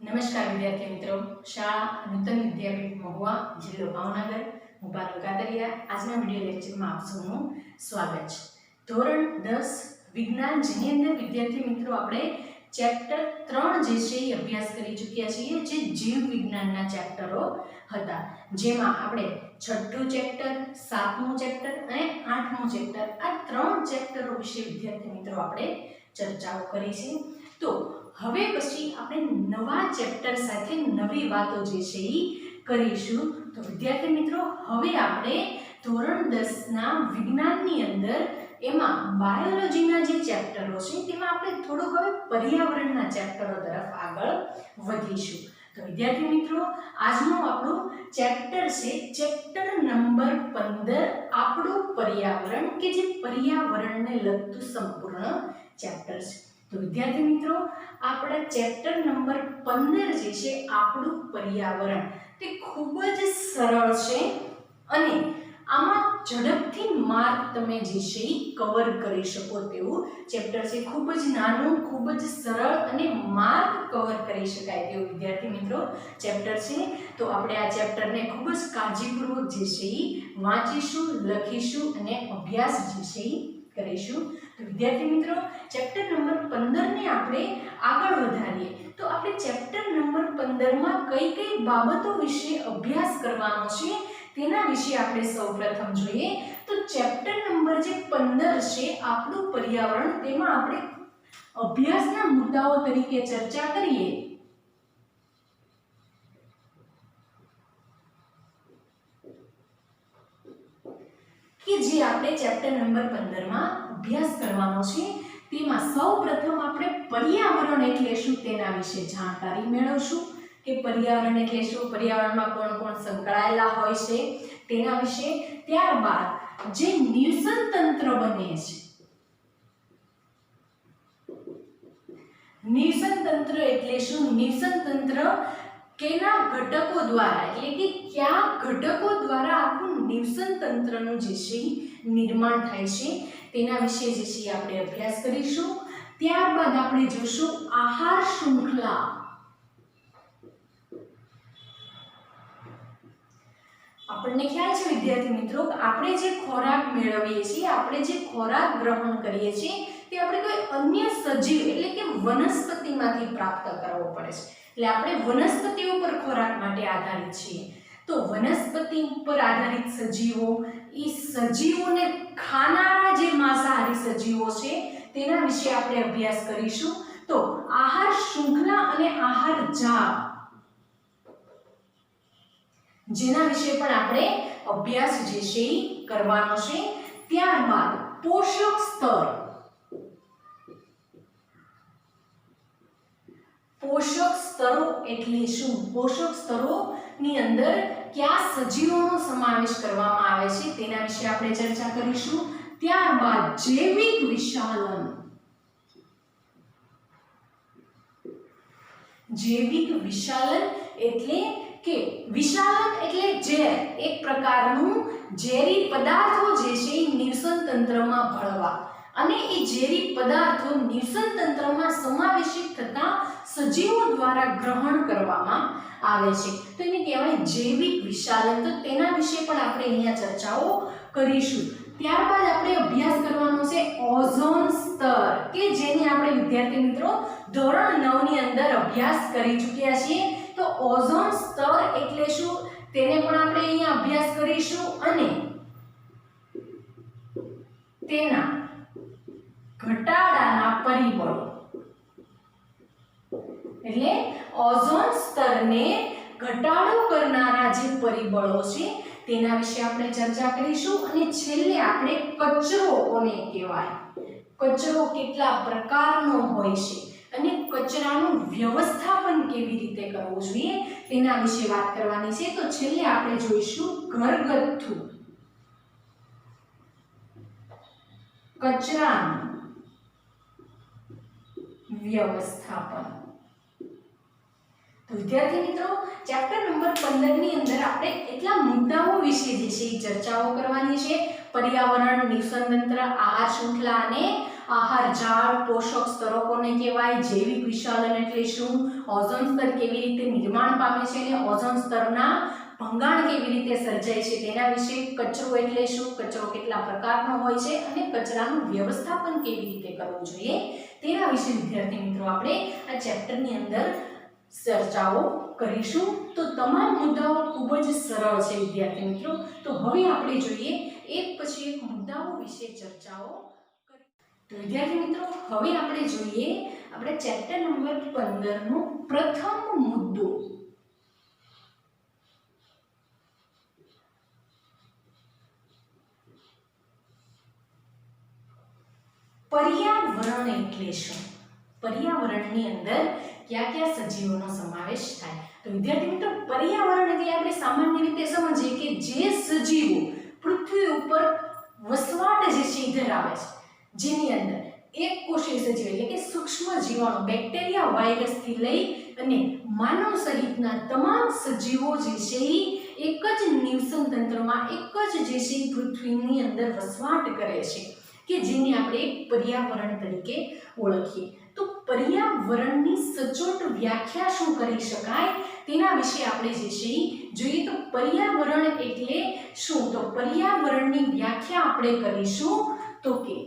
નમસ્કાર વિદ્યાર્થી મિત્રો, શાળા નૂતન વિદ્યાપીઠ મહુવા, જિલ્લો ભાવનગર, હું પારુલ કાતરિયા. આજના વિડિયો લેક્ચરમાં આપ સૌનું સ્વાગત છે. ધોરણ 10 વિજ્ઞાન જેની અંદર વિદ્યાર્થી મિત્રો આપણે ચેપ્ટર 3 જે છે એ અભ્યાસ કરી ચૂક્યા છીએ, જે જીવ વિજ્ઞાનના ચેપ્ટરો હતા, જેમાં આપણે 6થું ચેપ્ટર, 7મું ચેપ્ટર અને 8મું ચેપ્ટર, આ 3 ચેપ્ટરો વિશે વિદ્યાર્થી મિત્રો આપણે ચર્ચાઓ કરી છે. તો હવે પછી આપણે નવા ચેપ્ટર સાથે નવી વાતો જે છે એ કરીશું. તો વિદ્યાર્થી મિત્રો, હવે આપણે ધોરણ 10 ના વિજ્ઞાનની અંદર એમાં બાયોલોજીના જે ચેપ્ટરો છે તેમાં આપણે થોડુંક હવે પર્યાવરણના ચેપ્ટરો તરફ આગળ વધીશું. તો વિદ્યાર્થી મિત્રો, આજનું આપણું ચેપ્ટર છે ચેપ્ટર નંબર 15, આપણું પર્યાવરણ, કે જે પર્યાવરણને લગતું સંપૂર્ણ ચેપ્ટર છે. તો વિદ્યાર્થી મિત્રો, આપણા ચેપ્ટર નંબર 15 જે છે આપણું પર્યાવરણ, તે ખૂબ જ સરળ છે અને આમાં ઝડપથી માર્ક તમે જે છે એ કવર કરી શકો તેવું ચેપ્ટર છે. ખૂબ જ નાનું, ખૂબ જ સરળ અને માર્ક કવર કરી શકાય તેવું વિદ્યાર્થી મિત્રો ચેપ્ટર છે. તો આપણે આ ચેપ્ટરને ખૂબ જ કાળજીપૂર્વક જે છે એ વાંચીશું, લખીશું અને અભ્યાસ જે છે એ કરીશું. તો વિદ્યાર્થી મિત્રો, ચેપ્ટર નંબર 15 ને આપણે આગળ વધારીએ તો આપણે ચેપ્ટર નંબર 15 માં કઈ કઈ બાબતો વિશે અભ્યાસ કરવાનો છે તેના વિશે આપણે સૌપ્રથમ જોઈએ. તો ચેપ્ટર નંબર જે 15 છે આપણું પર્યાવરણ, તેમાં આપણે અભ્યાસના મુદ્દાઓ તરીકે ચર્ચા કરીએ કે જે આપણે ચેપ્ટર નંબર 15 માં અભ્યાસ કરવાનો છે, તેમાં સૌપ્રથમ આપણે પર્યાવરણ એટલે શું તેના વિશે જાણકારી મેળવશું કે પર્યાવરણ એટલે શું, પર્યાવરણમાં કોણ કોણ સંકળાયેલા હોય છે તેના વિશે. ત્યારબાદ જે નિવસન તંત્ર બને છે, નિવસન તંત્ર એટલે શું, નિવસન તંત્ર કેના ઘટકો દ્વારા, એટલે કે કયા ઘટકો દ્વારા આખું નિવસન તંત્રનું જે છે નિર્માણ થાય છે તેના વિશે જે છે આપણે અભ્યાસ કરીશું. ત્યારબાદ આપણે જોશું આહાર શૃંખલા. આપણને ખ્યાલ છે વિદ્યાર્થી મિત્રો, આપણે જે ખોરાક મેળવીએ છીએ, આપણે જે ખોરાક ગ્રહણ કરીએ છીએ તે આપણે કોઈ અન્ય સજીવ એટલે કે વનસ્પતિમાંથી પ્રાપ્ત કરવો પડે છે. એટલે આપણે વનસ્પતિઓ પર ખોરાક માટે આધારિત છીએ. તો વનસ્પતિ ઉપર આધારિત સજીવો, એ સજીવોને ખાનારા જે માંસાહારી સજીવો છે તેના વિશે આપણે અભ્યાસ કરીશું. તો આહાર શૃંખલા અને આહાર જાળ, જેના વિશે પણ આપણે અભ્યાસ જે છે કરવાનો છે. ત્યારબાદ પોષક સ્તર, પોષક સ્તરો એટલે શું, પોષક સ્તરોની અંદર કયા સજીવોનો સમાવેશ કરવામાં આવે છે તેના વિશે આપણે ચર્ચા કરીશું. ત્યારબાદ જૈવિક વિશાલન, જૈવિક વિશાલન એટલે કે વિશાલન એટલે ઝેર, એક પ્રકારનું ઝેરી પદાર્થો જે છે એ નિવસન તંત્રમાં ભળવા અને એ ઝેરી પદાર્થો નિવસન તંત્રમાં સમાવેશિત થતા સજીવો દ્વારા ગ્રહણ કરવામાં આવે છે. તો એને કહેવાય જૈવિક વિશાલન. તો તેના વિશે પણ આપણે અહીંયા ચર્ચાઓ કરીશું. ત્યારબાદ આપણે અભ્યાસ કરવાનો છે ઓઝોન સ્તર, કે જેને આપણે વિદ્યાર્થી મિત્રો ધોરણ 9 ની અંદર અભ્યાસ કરી ચૂક્યા છીએ. તો ઓઝોન સ્તર એટલે શું તેને પણ આપણે અહીંયા અભ્યાસ કરીશું અને તેના ઘટાડાના પરિબળો, એટલે ઓઝોન સ્તરને ઘટાડો કરનારા જે પરિબળો છે તેના વિશે આપણે ચર્ચા કરીશું. અને છેલ્લે આપણે કચરો કોને કહેવાય, કચરો કેટલા પ્રકારનો હોય છે અને કચરાનું વ્યવસ્થાપન કેવી રીતે કરવું જોઈએ તેના વિશે વાત કરવાની છે. તો છેલ્લે આપણે જોઈશું ઘરગથ્થુ કચરાનું વ્યવસ્થાપન. તો વિદ્યાર્થી મિત્રો, ચેપ્ટર નંબર 15 ની અંદર આપણે એટલા મુદ્દાઓ વિશે જે છે ચર્ચાઓ કરવાની છે: પર્યાવરણ, નિવસન તંત્ર, આહાર શૃંખલા અને આહાર જાળ, પોષક સ્તરો કોને કહેવાય, જૈવિક વિશાલન એટલે શું, ઓઝોન સ્તર કેવી રીતે નિર્માણ પામે છે અને ઓઝોન સ્તરના ભંગાણ કેવી રીતે સર્જાય છે તેના વિશે, કચરો એટલે શું, કચરો કેટલા પ્રકારનો હોય છે અને કચરાનું વ્યવસ્થાપન કેવી રીતે કરવું જોઈએ તેના વિશે વિદ્યાર્થી મિત્રો આપણે આ ચેપ્ટરની અંદર ચર્ચાઓ કરીશું। તો તમામ મુદ્દાઓ ખૂબ જ સરળ છે વિદ્યાર્થી મિત્રો। તો હવે આપણે જોઈએ એક પછી એક મુદ્દાઓ વિશે ચર્ચાઓ કરીએ। તો વિદ્યાર્થી મિત્રો હવે આપણે જોઈએ આપણે ચેપ્ટર નંબર 15 નો પ્રથમ મુદ્દો। पर्यावरण એટલે શું, पर्यावरणની અંદર क्या क्या સજીવોનો સમાવેશ થાય। તો વિદ્યાર્થી મિત્રો पर्यावरण એટલે આપણે સામાન્ય રીતે સમજીએ કે જે સજીવો પૃથ્વી ઉપર વસવાટ જે છે ધરાવે છે, જેની અંદર એક કોષીય સજીવ એટલે કે સૂક્ષ્મ જીવાણુ, બેક્ટેરિયા, વાયરસ થી લઈ અને માનવ સહિતના તમામ સજીવો જે છે એક જ નિવસન તંત્રમાં એક જ જે છે પૃથ્વીની અંદર વસવાટ કરે છે કે જેને આપણે पर्यावरण તરીકે ઓળખીએ। તો पर्यावरणની સચોટ વ્યાખ્યા શું કરી શકાય તેના વિશે આપણે જે છે જોઈએ। તો पर्यावरण એટલે શું, તો पर्यावरणની વ્યાખ્યા આપણે કરીશું તો કે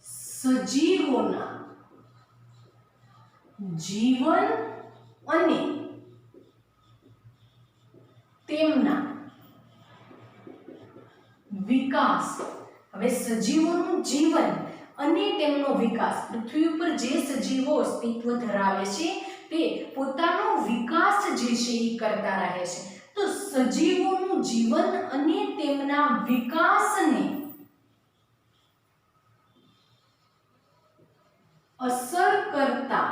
સજીવોના જીવન અને તેમના વિકાસ। હવે સજીવોનું જીવન અને તેમનો વિકાસ, પૃથ્વી ઉપર જે સજીવો અસ્તિત્વ ધરાવે છે તે પોતાનો વિકાસ જે છે એ કરતા રહે છે। તો સજીવોનું જીવન અને તેમના વિકાસને અસર કરતા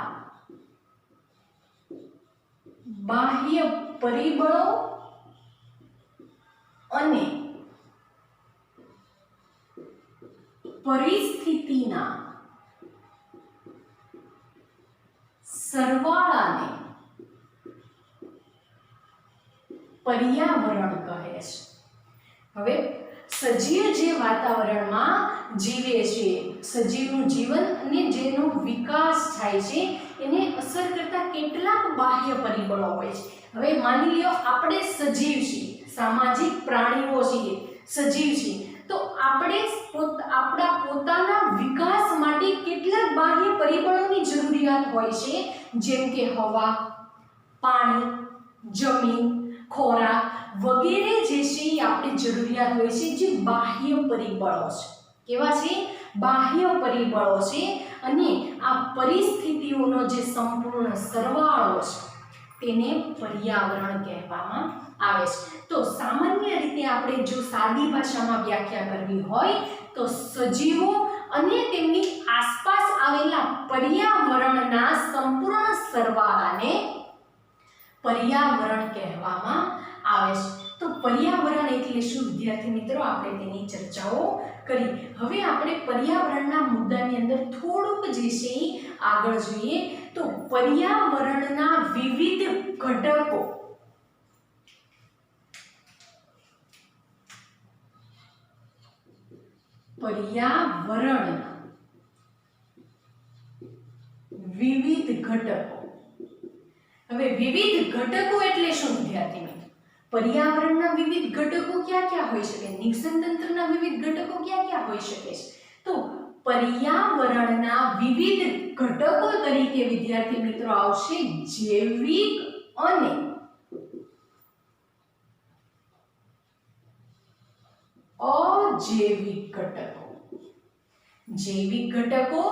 બાહ્ય પરિબળો અને પરિસ્થિતિના સરવાળાને पर्यावरण કહે છે। હવે સજીવ જે વાતાવરણમાં જીવે છે, સજીવનું જીવન અને જેનો વિકાસ થાય છે એને અસર કરતા કેટલાક બાહ્ય પરિબળો હોય છે। હવે માની લ્યો આપણે સજીવ છીએ, સામાજિક પ્રાણીઓ છીએ, સજીવ છીએ, તો આપણે આપણા પોતાના વિકાસ માટે કેટલાક બાહ્ય પરિબળોની જરૂરિયાત હોય છે, જેમ કે હવા, પાણી, જમીન, ખોરાક વગેરે જે છે એ આપણી જરૂરિયાત હોય છે, જે બાહ્ય પરિબળો છે। કેવા છે? બાહ્ય પરિબળો છે અને આ પરિસ્થિતિઓનો જે સંપૂર્ણ સરવાળો છે તેને पर्यावरण કહેવામાં આવે છે। તો સામાન્ય રીતે આપણે જો સાદી ભાષામાં વ્યાખ્યા કરવી હોય તો સજીવો અને તેમની આસપાસ આવેલા पर्यावरणના સંપૂર્ણ સરવાળાને पर्यावरण કહેવામાં આવે છે। તો पर्यावरण એટલે શું વિદ્યાર્થી મિત્રો આપણે તેની ચર્ચાઓ કરી। હવે આપણે पर्यावरणના મુદ્દાની અંદર થોડુંક જે છે આગળ જોઈએ। તો पर्यावरणના વિવિધ ઘટકો पर्यावरणના વિવિધ ઘટકો। હવે વિવિધ ઘટકો એટલે શું વિદ્યાર્થી મિત્રો? पर्यावरणના વિવિધ ઘટકો ક્યાં ક્યાં હોઈ શકે? નિવસન તંત્રના વિવિધ ઘટકો ક્યાં ક્યાં હોઈ શકે છે? તો पर्यावरणના વિવિધ ઘટકો તરીકે વિદ્યાર્થી મિત્રો આવશે જૈવિક અને અજૈવિક ઘટકો। જૈવિક ઘટકો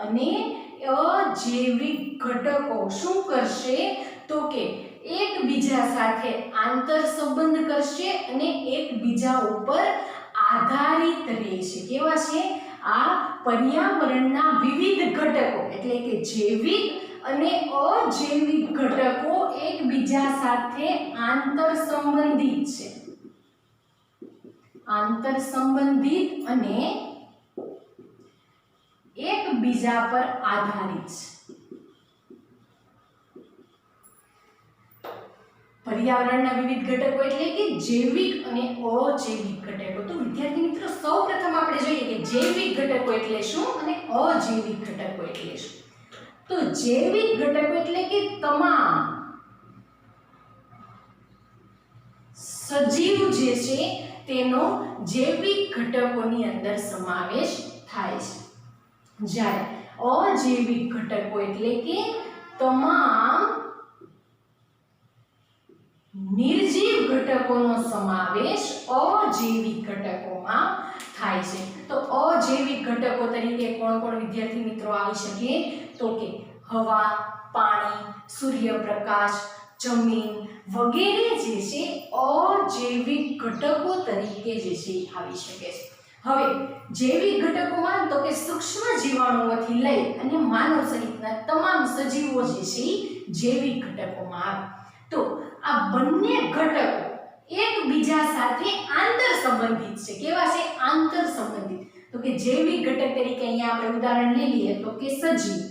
અને અજૈવિક ઘટકો શું કરશે તો કે એકબીજા સાથે આંતર સંબંધ કરશે અને એકબીજા ઉપર આધારિત રહેશે। કેવા છે? આ पर्यावरणના વિવિધ ઘટકો એટલે કે જૈવિક અને અજૈવિક ઘટકો એકબીજા સાથે આંતર સંબંધિત છે, આંતર સંબંધિત અને એકબીજા પર આધારિત છે। पर्यावरणના વિવિધ ઘટકો એટલે કે જૈવિક અને અજૈવિક ઘટકો। તો વિદ્યાર્થી મિત્રો સૌપ્રથમ આપણે જોઈએ કે જૈવિક ઘટકો એટલે શું અને અજૈવિક ઘટકો એટલે શું। તો જૈવિક ઘટકો એટલે કે તમામ સજીવ જે છે તેનો જૈવિક ઘટકોની અંદર સમાવેશ થાય છે, જ્યારે અજૈવિક ઘટકો એટલે કે તમામ निर्जीव घटकोનો સમાવેશ અજૈવિક ઘટકોમાં થાય છે। તો અજૈવિક ઘટકો તરીકે કોણ કોણ વિદ્યાર્થી મિત્રો આવી શકે? તો કે હવા, પાણી, સૂર્યપ્રકાશ, જમીન વગેરે જે છે અજૈવિક ઘટકો તરીકે જે છે આવી શકે છે। હવે જૈવિક ઘટકોમાં તો કે સૂક્ષ્મ જીવાણુઓથી લઈ અને માનવ સહિતના તમામ સજીવો જે છે જૈવિક ઘટકોમાં આવે। તો આ બંને ઘટકો એકબીજા સાથે આંતર સંબંધિત છે। કેવા છે? આંતર સંબંધિત। તો કે જૈવિક ઘટક તરીકે અહીંયા આપણે ઉદાહરણ લઈ લઈએ તો કે સજીવ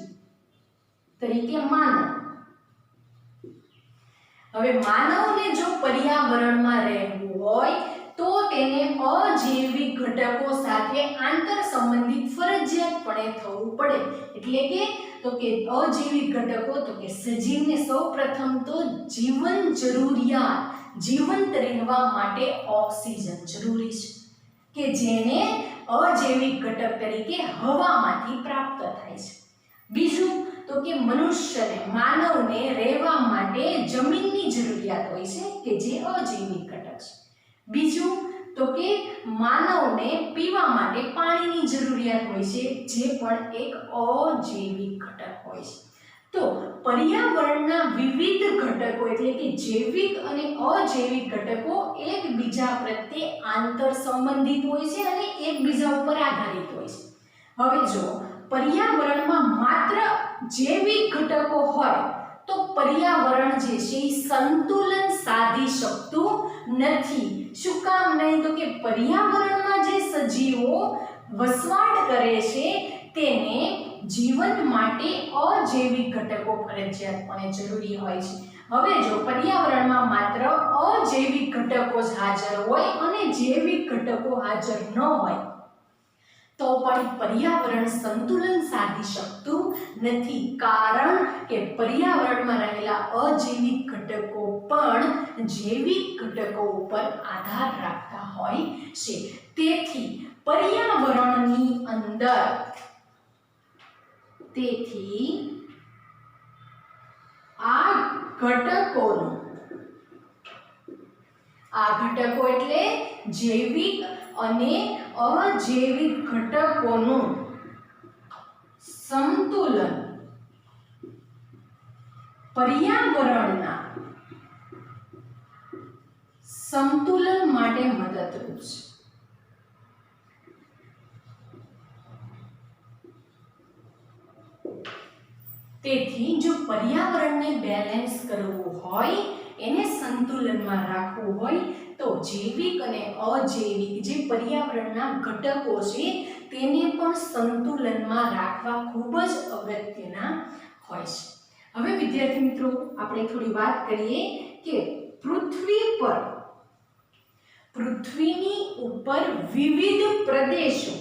તરીકે માનવ। હવે માનવને જો પર્યાવરણમાં રહેવું હોય તો તેને અજૈવિક ઘટકો સાથે આંતર સંબંધિત ફરજિયાતપણે થવું પડે। એટલે કે તો કે અજૈવિક ઘટકો તો કે સજીવને સૌપ્રથમ તો જીવન જરૂરિયાત જીવંત રહેવા માટે ઓક્સિજન જરૂરી છે કે જેને અજૈવિક ઘટક તરીકે હવામાંથી પ્રાપ્ત થાય છે। બીજું તો કે મનુષ્યને માનવને રહેવા માટે જમીનની જરૂરિયાત હોય છે કે જે અજૈવિક ઘટક છે। બીજું તો કે માનવને પીવા માટે પાણીની જરૂરિયાત હોય છે જે પણ એક અજૈવિક ઘટક હોય છે। તો પર્યાવરણના વિવિધ ઘટકો એટલે કે જૈવિક અને અજૈવિક ઘટકો એકબીજા પ્રત્યે આંતર સંબંધિત હોય છે અને એકબીજા ઉપર આધારિત હોય છે। હવે જો પર્યાવરણમાં માત્ર જૈવિક ઘટકો હોય તો પર્યાવરણ જે છે સંતુલન સાધી શકતું નથી। શું કામ નહીં? તો કે પર્યાવરણમાં જે સજીવો વસવાટ કરે છે તેને જીવન માટે અજૈવિક ઘટકો ફરજિયાતપણે જરૂરી હોય છે। હવે જો પર્યાવરણમાં માત્ર અજૈવિક ઘટકો જ હાજર હોય અને જૈવિક ઘટકો હાજર ન હોય તો પણ પર્યાવરણ સંતુલન સાધી શકતું નથી, કારણ કે પર્યાવરણમાં રહેલા અજૈવિક ઘટકો પણ જૈવિક ઘટકો ઉપર આધાર રાખતા હોય છે। તેથી પર્યાવરણની અંદર આ ઘટકો એટલે જૈવિક અને અજૈવિક ઘટકોનું સંતુલન પર્યાવરણના સંતુલન માટે મદદરૂપ છે। તેથી જો પર્યાવરણને બેલેન્સ કરવું હોય, એને સંતુલનમાં રાખવું હોય તો જૈવિક અને અજૈવિક જે પર્યાવરણના ઘટકો છે તેને પણ સંતુલનમાં રાખવા ખૂબ જ અગત્યના હોય છે। હવે વિદ્યાર્થી મિત્રો આપણે થોડી વાત કરીએ કે પૃથ્વીની ઉપર વિવિધ પ્રદેશો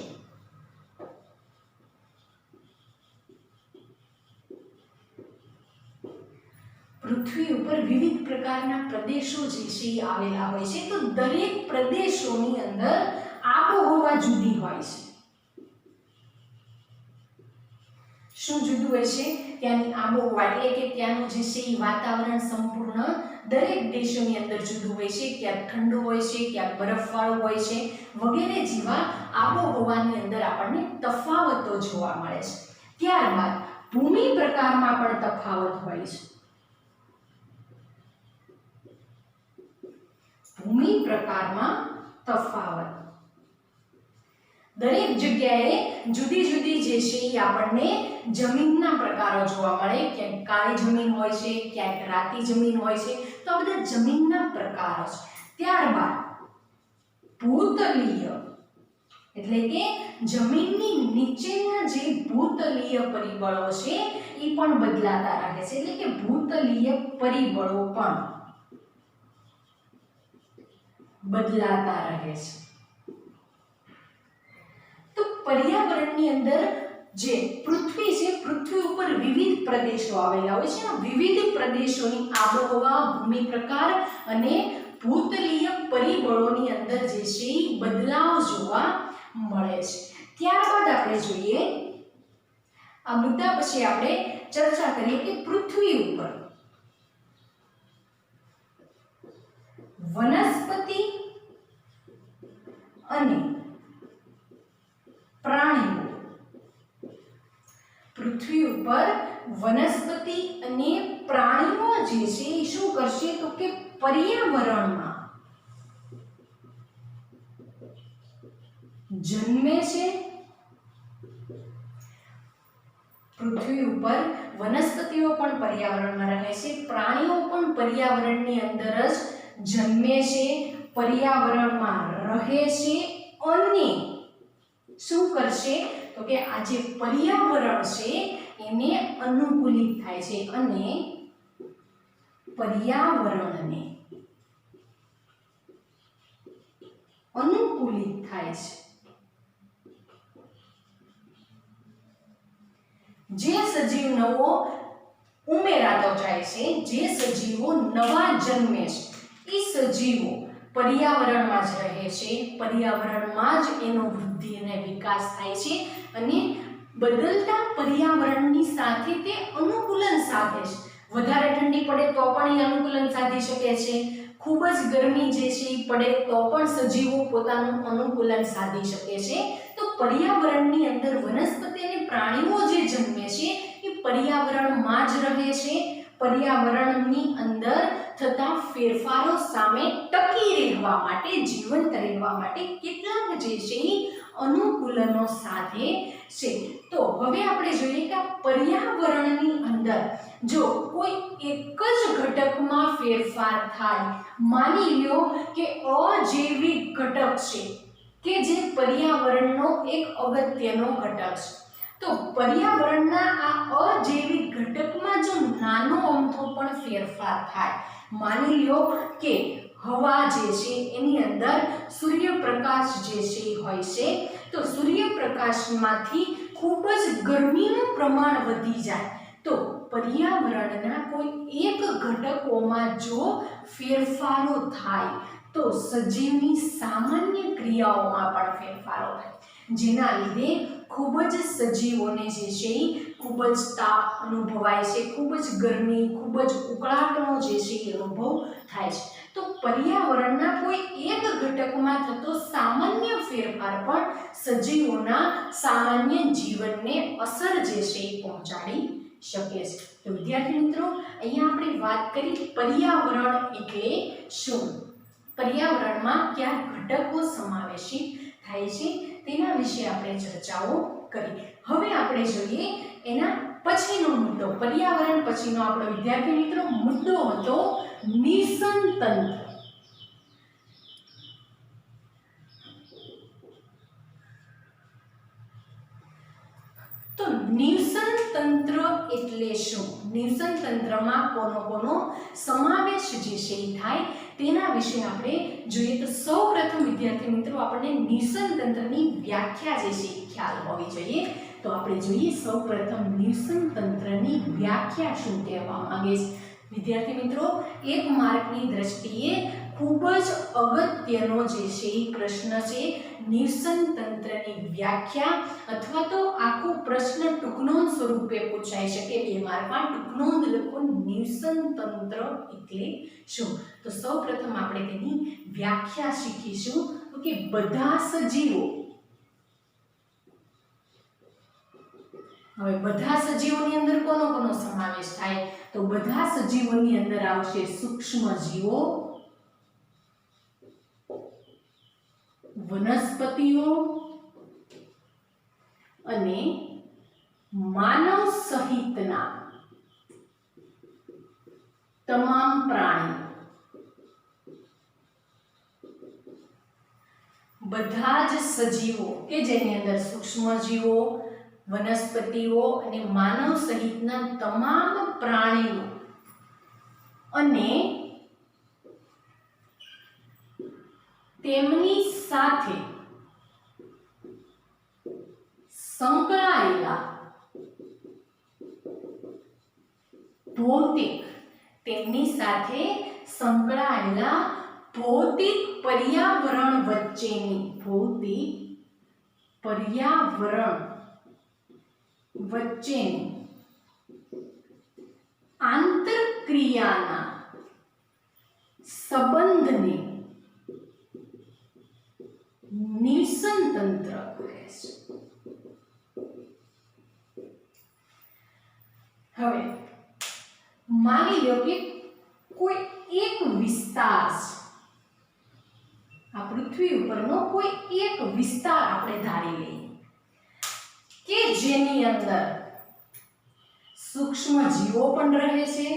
પૃથ્વી ઉપર વિવિધ પ્રકારના પ્રદેશો જે છે આવેલા હોય છે। તો દરેક પ્રદેશોની અંદર આબોહવા જુદી હોય છે। શું જુદું હોય છે? ત્યાંની આબોહવા એટલે કે ત્યાંનું જે છે વાતાવરણ સંપૂર્ણ દરેક દેશોની અંદર જુદું હોય છે। ક્યાંક ઠંડુ હોય છે, ક્યાંક બરફવાળું હોય છે વગેરે જેવા આબોહવાની અંદર આપણને તફાવતો જોવા મળે છે। ત્યારબાદ ભૂમિ પ્રકારમાં પણ તફાવત હોય છે। ભૂમિ પ્રકારમાં તફાવત દરેક જગ્યાએ જુદી જુદી જે છે આપણને જમીનના પ્રકારો જોવા મળે। ક્યાંક કાળી જમીન હોય છે, ક્યાંક રાતી જમીન હોય છે। તો આ બધા જમીનના પ્રકારો છે। ત્યારબાદ ભૂતલીય એટલે કે જમીનની નીચેના જે ભૂતલીય પરિબળો છે એ પણ બદલાતા રહે છે। એટલે કે ભૂતલીય પરિબળો પણ બદલાતા રહે છે। તો પર્યાવરણની અંદર જે પૃથ્વી છે, પૃથ્વી ઉપર વિવિધ પ્રદેશો આવેલા હોય છે। વિવિધ પ્રદેશોની આબોહવા, ભૂમિ પ્રકાર અને ભૂતલીય પરિબળોની અંદર જે છે એ બદલાવ જોવા મળે છે। ત્યારબાદ આપણે જોઈએ આ મુદ્દા પછી આપણે ચર્ચા કરીએ કે પૃથ્વી ઉપર વનસ્પતિ અને પ્રાણીઓ, પૃથ્વી ઉપર વનસ્પતિ અને પ્રાણીઓ જે છે એ શું કરશે તો કે પર્યાવરણમાં જન્મે છે। પૃથ્વી ઉપર વનસ્પતિઓ પણ પર્યાવરણમાં રહે છે, પ્રાણીઓ પણ પર્યાવરણની અંદર જ જન્મે છે, પર્યાવરણમાં રહે છે અને શું કરશે તો કે આ જે પર્યાવરણ છે એને અનુકૂલિત થાય છે અને પર્યાવરણને અનુકૂલિત થાય છે। જે સજીવ નવો ઉમેરાતો જાય છે, જે સજીવો નવા જન્મે છે એ સજીવો પર્યાવરણમાં જ રહે છે, પર્યાવરણમાં જ એનો વૃદ્ધિ અને વિકાસ થાય છે અને બદલતા પર્યાવરણની સાથે તે અનુકૂલન સાધે છે। વધારે ઠંડી પડે તો પણ એ અનુકૂલન સાધી શકે છે, ખૂબ જ ગરમી જે છે એ પડે તો પણ સજીવો પોતાનું અનુકૂલન સાધી શકે છે। તો પર્યાવરણની અંદર વનસ્પતિ અને પ્રાણીઓ જે જન્મે છે એ પર્યાવરણમાં જ રહે છે, પર્યાવરણની અંદર થતા ફેરફારો સામે ટકી રહેવા માટે, જીવંત રહેવા માટે કેટલાક જે છે એ અનુકૂલનો સાધે છે। તો હવે આપણે જોઈએ કે પર્યાવરણની અંદર જો કોઈ એક જ ઘટકમાં ફેરફાર થાય, માની લ્યો કે અજૈવિક ઘટક છે કે જે પર્યાવરણનો એક અગત્યનો ઘટક છે, તો પર્યાવરણના આ અજૈવિક ઘટકમાં જો નાનો અમથો પણ ફેરફાર થાય, માની લ્યો કે હવા જે છે એની અંદર સૂર્યપ્રકાશ જે છે એ હોય છે, તો સૂર્યપ્રકાશમાંથી ખૂબ જ ગરમીનું પ્રમાણ વધી જાય તો પર્યાવરણના કોઈ એક ઘટકોમાં જો ફેરફારો થાય તો સજીવની સામાન્ય ક્રિયાઓમાં પણ ફેરફારો થાય, જેના લીધે ખૂબ જ સજીવોને જે છે એ ખૂબ જ તાપ અનુભવાય છે, ખૂબ જ ગરમી, ખૂબ જ ઉકળાટનો જે છે એ અનુભવ થાય છે। તો પર્યાવરણના કોઈ એક ઘટકમાં થતો સામાન્ય ફેરફાર પણ સજીવોના સામાન્ય જીવનને અસર જે છે એ પહોંચાડી શકે છે। તો વિદ્યાર્થી મિત્રો, અહીંયા આપણે વાત કરી પર્યાવરણ એટલે શું, પર્યાવરણમાં કયા ઘટકો સમાવેશિત થાય છે તેના વિશે આપણે ચર્ચાઓ કરી। હવે આપણે જોઈએ એના પછીનો મુદ્દો, પર્યાવરણ પછીનો આપણો વિદ્યાર્થી મિત્રો મુદ્દો હતો નિષન તંત્ર। તો નિષન તંત્ર એટલે શું, નિષન તંત્રમાં કોનો સમાવેશ જે છે એ થાય તેના વિશે આપણે જોઈએ। તો સૌપ્રથમ વિદ્યાર્થી મિત્રો આપણને નિષન તંત્રની વ્યાખ્યા જે છે એ ખ્યાલ હોવી જોઈએ। તો આપણે જોઈએ સૌપ્રથમ નિષન તંત્રની વ્યાખ્યા શું કહેવા માંગે છે। વિદ્યાર્થી મિત્રો, એક માર્કની દ્રષ્ટિએ ખૂબ જ અગત્યનો જે છે એ પ્રશ્ન છે નિષન તંત્રની વ્યાખ્યા, અથવા તો આખો પ્રશ્ન ટૂંકનોંધ સ્વરૂપે પૂછાઈ શકે, 2 માર્કમાં ટૂંકનોંધ લખો નિષન તંત્ર એટલે શું। તો સૌપ્રથમ આપણે તેની વ્યાખ્યા શીખીશું કે બધા સજીવો, હવે બધા સજીવોની અંદર કોનો સમાવેશ થાય તો બધા સજીવોની અંદર આવશે સૂક્ષ્મ જીવો, વનસ્પતિઓ અને માનવ સહિતના તમામ પ્રાણીઓ, બધા જ સજીવો કે જેની અંદર સૂક્ષ્મ જીવો, વનસ્પતિઓ અને માનવ સહિતના તમામ પ્રાણીઓ અને તેમની સાથે સંકળાયેલા ભૌતિક તેમની સાથે સંકળાયેલા ભૌતિક પર્યાવરણ વચ્ચેની આંતરક્રિયાના સંબંધને નિવસન તંત્ર કહે છે. હવે માની લો કે કોઈ એક વિસ્તાર છે, આ પૃથ્વી ઉપરનો કોઈ એક વિસ્તાર આપણે ધારી લઈએ કે જેની અંદર સૂક્ષ્મ જીવો પણ રહે છે,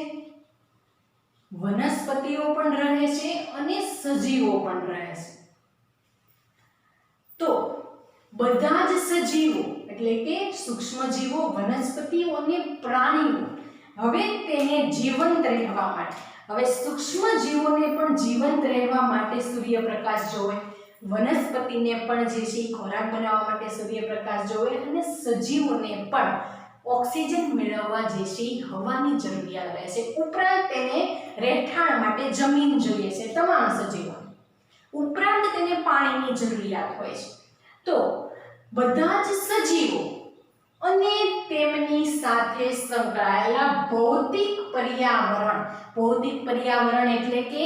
વનસ્પતિઓ પણ રહે છે અને સજીવો પણ રહે છે. તો બધા જ સજીવો એટલે કે સૂક્ષ્મ જીવો, વનસ્પતિઓ અને પ્રાણીઓ હવે તેને જીવંત રહેવા માટે, હવે સૂક્ષ્મ જીવોને પણ જીવંત રહેવા માટે સૂર્યપ્રકાશ જોઈએ, વનસ્પતિને પણ જે છે ખોરાક બનાવવા માટે સૂર્યપ્રકાશ જોઈએ અને સજીવોને પણ ઓક્સિજન મેળવવા જે છે હવાની જરૂરિયાત રહે છે. ઉપરાંત તેને રહેઠાણ માટે જમીન જોઈએ છે તમામ સજીવોને, ઉપરાંત તેને પાણીની જરૂરિયાત હોય છે. તો બધા જ સજીવો અને તેમની સાથે સંકળાયેલા ભૌતિક પર્યાવરણ એટલે કે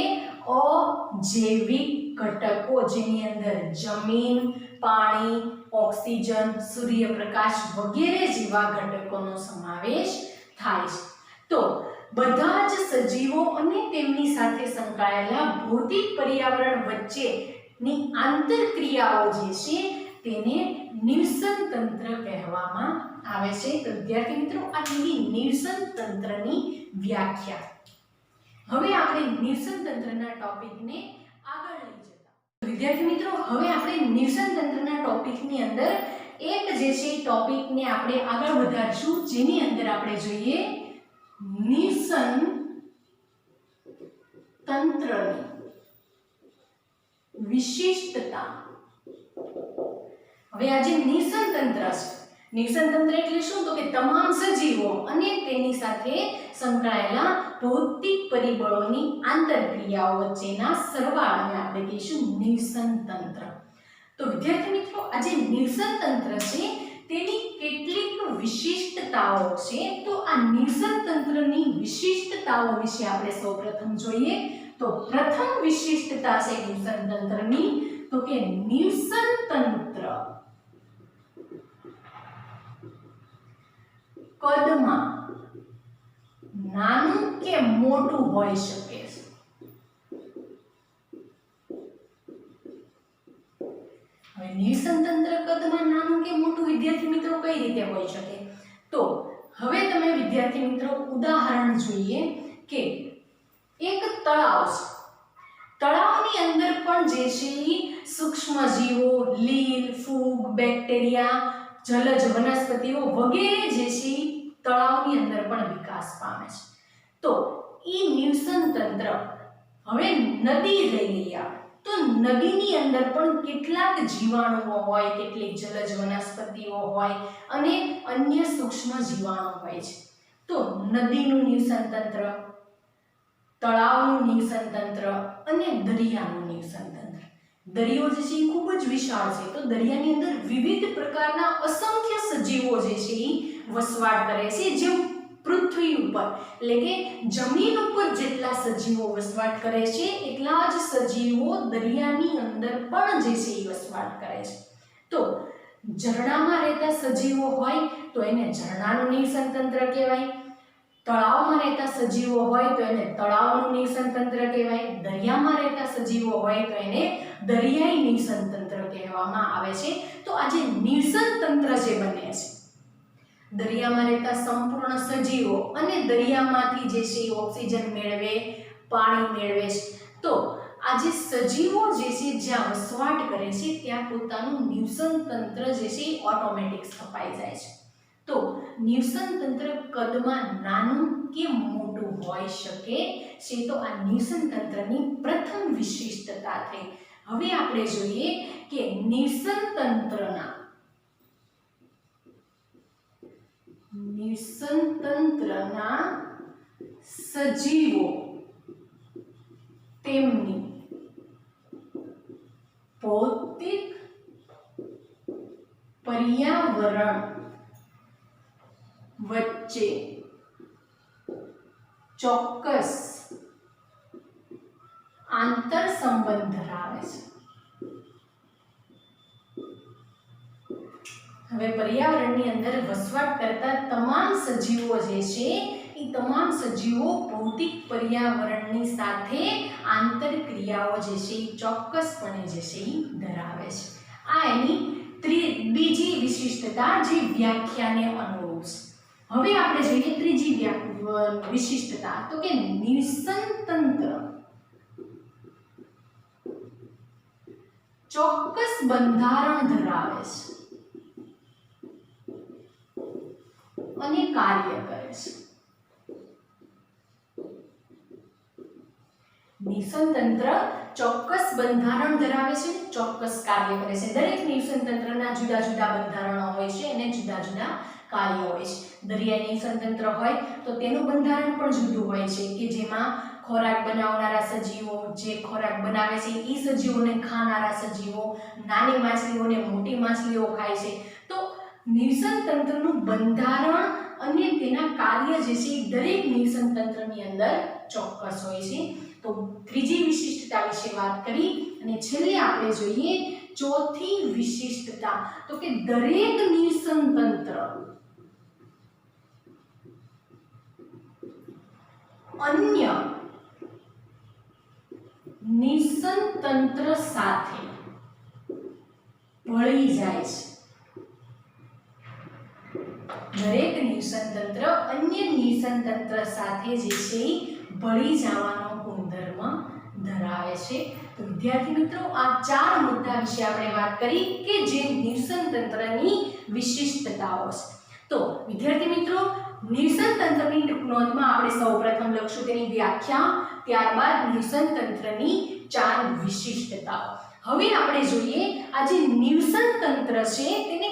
અજૈવિક ઘટકો જેની અંદર જમીન, પાણી, ઓક્સિજન, સૂર્યપ્રકાશ વગેરે જેવા ઘટકોનો સમાવેશ થાય છે. તો બધા જ સજીવો અને તેમની સાથે સંકળાયેલા ભૌતિક પર્યાવરણ વચ્ચેની આંતરક્રિયાઓ જે છે તેને નિવસન તંત્ર કહેવામાં આવે છે. તો વિદ્યાર્થી મિત્રો આ થઈ નિવસન તંત્રની વ્યાખ્યા. હવે આપણે નિવસન તંત્રના ટોપિકને આગળ લઈ જતા વિદ્યાર્થી મિત્રો હવે આપણે નિવસન તંત્રના ટોપિકની અંદર એક જે છે ટોપિકને આપણે આગળ વધારશું જેની અંદર આપણે જોઈએ નિવસન તંત્રની વિશિષ્ટતા. હવે આ જે નિવસન તંત્ર છે, નિવસન તંત્ર એટલે શું? તો કે તમામ સજીવો અને તેની સાથે સંકળાયેલા ભૌતિક પરિબળોની આંતરક્રિયાઓ વચ્ચેના સરવાળાને આપણે કહીશું નિવસન તંત્ર. તો વિદ્યાર્થી મિત્રો આ જે નિવસન તંત્ર છે તેની કેટલીક વિશિષ્ટતાઓ છે. તો આ નિવસન તંત્રની વિશિષ્ટતાઓ વિશે આપણે સૌપ્રથમ જોઈએ. તો પ્રથમ વિશિષ્ટતા છે નિવસન તંત્રની તો કે નિવસન તંત્ર કદમાં નાનું કે મોટું હોઈ શકે છે. હવે નિવસન તંત્ર કદમાં નાનું કે મોટું વિદ્યાર્થી મિત્રો કઈ રીતે હોઈ શકે? તો હવે તમે વિદ્યાર્થી મિત્રો ઉદાહરણ જોઈએ કે એક તળાવ છે. તળાવની અંદર પણ જે છે સૂક્ષ્મ જીવો, લીલ, ફૂગ, બેક્ટેરિયા, જલજ વનસ્પતિઓ વગેરે જે છે તળાવની અંદર પણ વિકાસ પામે છે. તો એ નિવસન તંત્ર. હવે નદી લઈ લઈએ તો નદીની અંદર પણ કેટલાક જીવાણુઓ હોય, કેટલીક જલજ વનસ્પતિઓ હોય અને અન્ય સૂક્ષ્મ જીવાણુ હોય છે. તો નદીનું નિવસન તંત્ર, તળાવનું નિવસન તંત્ર અને દરિયાનું નિવસન તંત્ર. દરિયો જે છે એ ખૂબ જ વિશાળ છે. તો દરિયાની અંદર વિવિધ પ્રકારના અસંખ્ય સજીવો જે છે એ વસવાટ કરે છે. જે પૃથ્વી ઉપર એટલે કે જમીન ઉપર જેટલા સજીવો વસવાટ કરે છે એટલા જ સજીવો દરિયાની અંદર પણ જે છે એ વસવાટ કરે છે. તો ઝરણામાં રહેતા સજીવો હોય તો એને ઝરણાનું નિવસન તંત્ર કહેવાય. તળાવમાં રહેતા સજીવો હોય તો એને તળાવનું નિવસન તંત્ર કહેવાય. દરિયામાં રહેતા સજીવો હોય તો એને દરિયાઈ નિવસન તંત્ર કહેવામાં આવે છે. તો આ જે નિવસન તંત્ર જે બને છે દરિયામાં રહેતા સંપૂર્ણ સજીવો અને દરિયામાંથી જે છે ઓક્સિજન મેળવે, પાણી મેળવે છે. તો આ જે સજીવો જે છે જ્યાં વસવાટ કરે છે ત્યાં પોતાનું નિવસન તંત્ર જે છે ઓટોમેટિક સ્થપાઈ જાય છે. તો નિવસન તંત્ર કદમાં નાનું કે મોટું હોઈ શકે છે. તો આ નિવસન તંત્રની પ્રથમ વિશિષ્ટતા થઈ. હવે આપણે જોઈએ કે નિષન તંત્રના સજીવો તેમની ભૌતિક પર્યાવરણ વચ્ચે ચોક્કસ આંતર સંબંધ ધરાવે છે। હવે પર્યાવરણની અંદર વસવાટ કરતા તમામ સજીવો જે છે એ તમામ સજીવો ભૌતિક પર્યાવરણની સાથે આંતરક્રિયાઓ જે છે એ ચોક્કસપણે જે છે એ ધરાવે છે। આ એની બીજી વિશિષ્ટતા જે વ્યાખ્યાને અનુરૂપ છે। હવે આપણે જોઈએ ત્રીજી વિશિષ્ટતા તો કે નિષન તંત્ર ચોક્કસ બંધારણ ધરાવે છે અને કાર્ય કરે છે। નિષન તંત્ર ચોક્કસ બંધારણ ધરાવે છે, ચોક્કસ કાર્ય કરે છે। દરેક નિષન તંત્રના જુદા જુદા બંધારણો હોય છે અને જુદા જુદા કાર્ય હોય છે। દરિયાઈ નિષન તંત્ર હોય તો તેનું બંધારણ પણ જુદું હોય છે કે જેમાં ખોરાક બનાવનારા સજીવો જે ખોરાક બનાવે છે એ સજીવોને ખાનારા સજીવો, નાની માછલીઓને મોટી માછલીઓ ખાય છે। તો નિષન તંત્રનું બંધારણ અને તેના કાર્ય જે છે દરેક નિષન તંત્રની અંદર ચોક્કસ હોય છે। તો ત્રીજી વિશિષ્ટતા વિશે વાત કરી અને છેલ્લે આપણે જોઈએ ચોથી વિશિષ્ટતા તો કે દરેક નિષન તંત્ર અન્ય નિષન તંત્ર સાથે ભળી જાય છે। દરેક નિષન તંત્ર અન્ય નિષન તંત્ર સાથે જે છે ભળી જવાનો ગુણધર્મ ધરાવે છે। તો વિદ્યાર્થી મિત્રો આ ચાર મુદ્દા વિશે આપણે વાત કરી કે જે નિષન તંત્રની વિશિષ્ટતાઓ છે। તો વિદ્યાર્થી મિત્રો નિષન તંત્રની નોંધમાં આપણે સૌપ્રથમ લખશું તેની વ્યાખ્યા, ત્યારબાદ નિષન તંત્રની ચાર વિશિષ્ટતાઓ। હવે આપણે જોઈએ આ જે નિષન તંત્ર છે તેને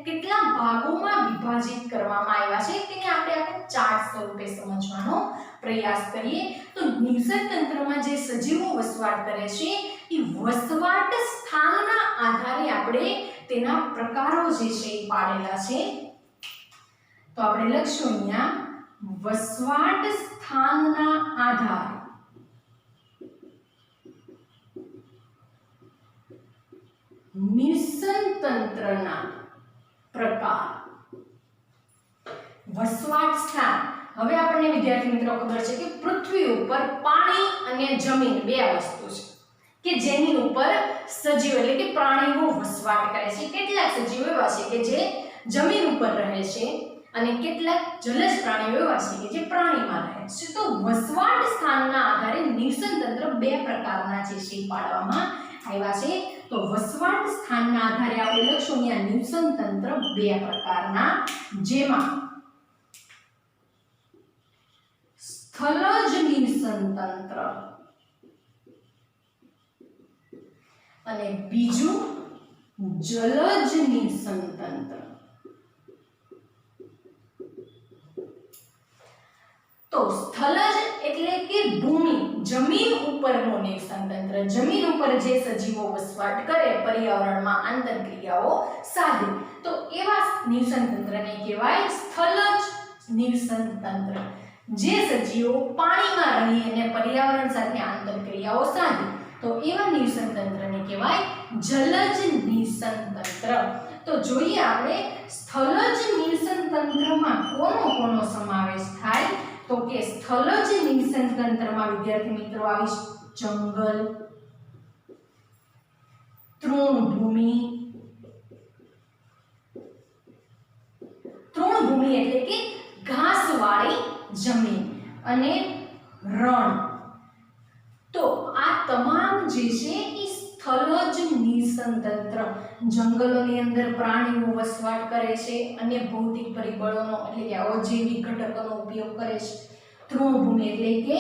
કેટલા ભાગોમાં વિભાજિત કરવામાં આવ્યા છે તેને આપણે ચાર્ટ સ્વરૂપે સમજવાનો પ્રયાસ કરીએ। તો નિષન તંત્રમાં જે સજીવો વસવાટ કરે છે એ વસવાટ સ્થાનના આધારે આપણે તેના પ્રકારો જે છે એ પાડેલા છે। તો આપણે લખશું અહીંયા વસવાટ સ્થાનના આધારે નિષન તંત્રના પ્રકાર। વસવાટ સ્થાન, હવે આપણને વિદ્યાર્થી મિત્રો ખબર છે કે પૃથ્વી ઉપર પાણી અને જમીન બે વસ્તુ છે કે જેની ઉપર સજીવો એટલે કે પ્રાણીઓ વસવાટ કરે છે। કેટલાક સજીવો એવા છે કે જે જમીન ઉપર રહે છે અને કેટલાક જલજ પ્રાણીઓ એવા છે કે જે પાણીમાં રહે છે। તો વસવાટ સ્થાનના આધારે નિષન તંત્ર બે પ્રકારના છે પાડવામાં આવ્યા છે। તો વસવાટ સ્થાનના આધારે આપણે લખશું અહીંયા નિષન તંત્ર બે પ્રકારના, જેમાં સ્થલજ નિષન તંત્ર અને બીજું જલજ નિષન તંત્ર। તો સ્થલજ એટલે કે ભૂમિ જમીન ઉપરનો નિષન તંત્ર, જમીન ઉપર જે સજીવો વસવાટ કરે પર્યાવરણમાં આંતરક્રિયાઓ સાધે તો એવા નિષન તંત્રને કહેવાય સ્થલજ નિષન તંત્ર। જે સજીવો પાણીમાં રહી અને પર્યાવરણ સાથે આંતરક્રિયાઓ સાધે તો એવા નિષન તંત્રને કહેવાય જલજ નિષન તંત્ર। તો જોઈએ આપણે સ્થલજ નિષન તંત્રમાં કોનો સમાવેશ થાય તો કે સ્થલજ નિષન તંત્રમાં વિદ્યાર્થી મિત્રો આવી જંગલ, તૃણભૂમિ એટલે કે ઘાસવાળી જમીન અને રણ। તો આ તમામ જે છે એ સ્થલજ નિષન તંત્ર, જંગલોની અંદર પ્રાણીઓ વસવાટ કરે છે, અન્ય ભૌતિક પરિબળોનો એટલે કે અજૈવિક ઘટકોનો ઉપયોગ કરે છે। તૃણભૂમિ એટલે કે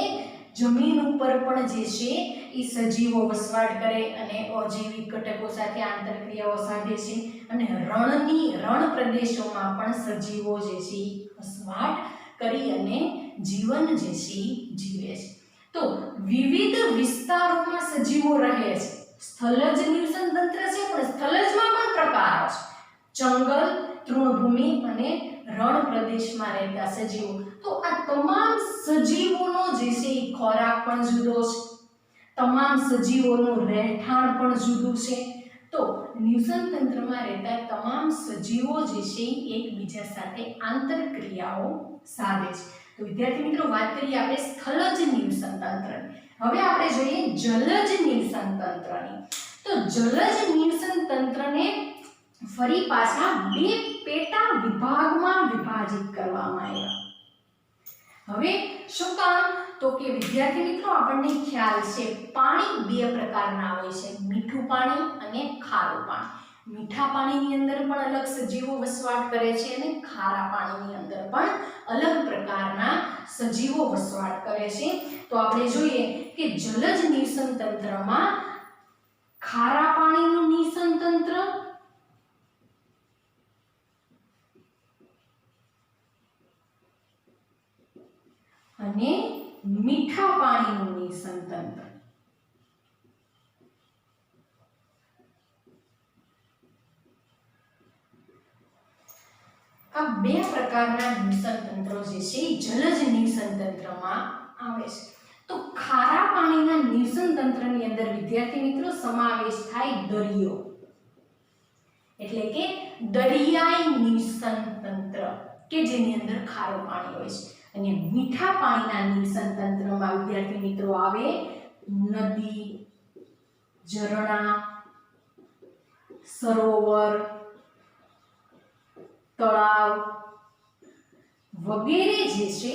જમીન ઉપર પણ જે છે એ એ સજીવો વસવાટ કરે અને અજૈવિક ઘટકો સાથે આંતરક્રિયાઓ સાધે છે અને રણ પ્રદેશોમાં પણ સજીવો જે છે વસવાટ કરી અને જીવન જે છે જીવે છે. તો વિવિધ વિસ્તારોમાં સજીવો રહે છે. સ્થલજ નિવસન તંત્ર છે, પણ સ્થલજમાં પણ પ્રકારો છે. જંગલ, તૃણભૂમિ અને રણ પ્રદેશમાં રહેતા સજીવો. તો આ તમામ સજીવોનો જે છે એ ખોરાક પણ જુદો છે, તમામ સજીવોનું રહેઠાણ પણ જુદું છે. તો નિવસન તંત્રમાં રહેતા તમામ સજીવો જે છે એકબીજા સાથે આંતરક્રિયાઓ સાધે છે. તો વિદ્યાર્થી મિત્રો, વાત કરીએ આપણે સ્થલજ નિવસન તંત્રની. હવે આપણે જોઈએ જલજ નિવસન તંત્રની. તો જલજ નિવસન તંત્રને ફરી પાછા બે પેટા વિભાગમાં વિભાજિત કરવામાં આવ્યા. હવે શું કામ? તો કે વિદ્યાર્થી મિત્રો, આપણને ખ્યાલ છે પાણી બે પ્રકારના હોય છે, મીઠું પાણી અને ખારું પાણી. મીઠા પાણીની અંદર પણ અલગ સજીવો વસવાટ કરે છે અને ખારા પાણીની અંદર પણ અલગ પ્રકારના સજીવો વસવાટ કરે છે. તો આપણે જોઈએ કે જલજ નિવસન તંત્રમાં ખારા પાણીનું નિવસન તંત્ર અને મીઠા પાણીનું નિવસન તંત્ર. આ બે પ્રકારના નિવસન તંત્રો જે છે જલજ નિવસન તંત્રમાં આવે છે. તો ખારા પાણીના નિવસન તંત્રની અંદર વિદ્યાર્થી મિત્રો સમાવેશ થાય દરિયો, એટલે કે દરિયાઈ નિવસન તંત્ર કે જેની અંદર ખારું પાણી હોય છે. અને મીઠા પાણીના નિવસન તંત્રમાં વિદ્યાર્થી મિત્રો આવે નદી, ઝરણા, સરોવર, તળાવ વગેરે જે છે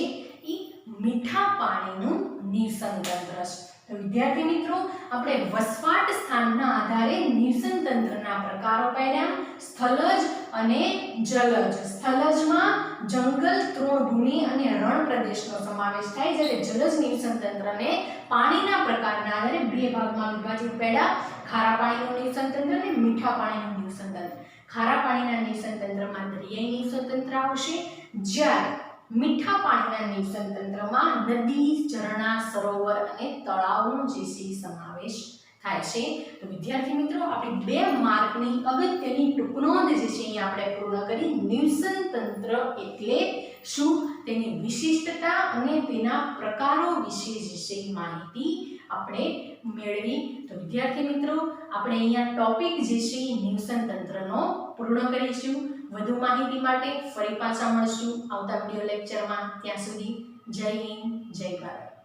એ મીઠા પાણીનું નિવસન તંત્ર છે. તો વિદ્યાર્થી મિત્રો, આપણે વસવાટ સ્થાનના આધારે નિવસન તંત્રના પ્રકારો પાડ્યા. સ્થલજ અને જલજ. સ્થલજમાં જંગલ, તૃણભૂમિ અને રણ પ્રદેશનો સમાવેશ થાય, જ્યારે જલજ નિવસન તંત્રને પાણીના પ્રકારના આધારે બે ભાગમાં વિભાજિત પાડ્યા. ખારા પાણીનું નિવસન તંત્ર અને મીઠા પાણીનું નિવસન તંત્ર. ખારા પાણીના નિવસન તંત્રમાં દરિયાઈ નિવસન તંત્ર આવશે, જ્યારે મીઠા પાણીના નિવસન તંત્રમાં નદી, ઝરણા, સરોવર અને તળાવનો જે છે સમાવેશ થાય છે. તો વિદ્યાર્થી મિત્રો, આપણે 2 માર્કની અગત્યની ટૂંકનોંધ જે છે અહીં આપણે પૂર્ણ કરી. નિવસન તંત્ર એટલે શું, તેની વિશિષ્ટતા અને તેના પ્રકારો વિશે જે છે માહિતી આપણે મેળવી. તો વિદ્યાર્થી મિત્રો, આપણે અહીંયા ટોપિક જે છે નિવસન તંત્રનો પૂર્ણ કરીશું. વધુ માહિતી માટે ફરી પાછા મળશું આવતા વિડિયો લેક્ચરમાં. ત્યાં સુધી જય હિન્દ, જય ભારત.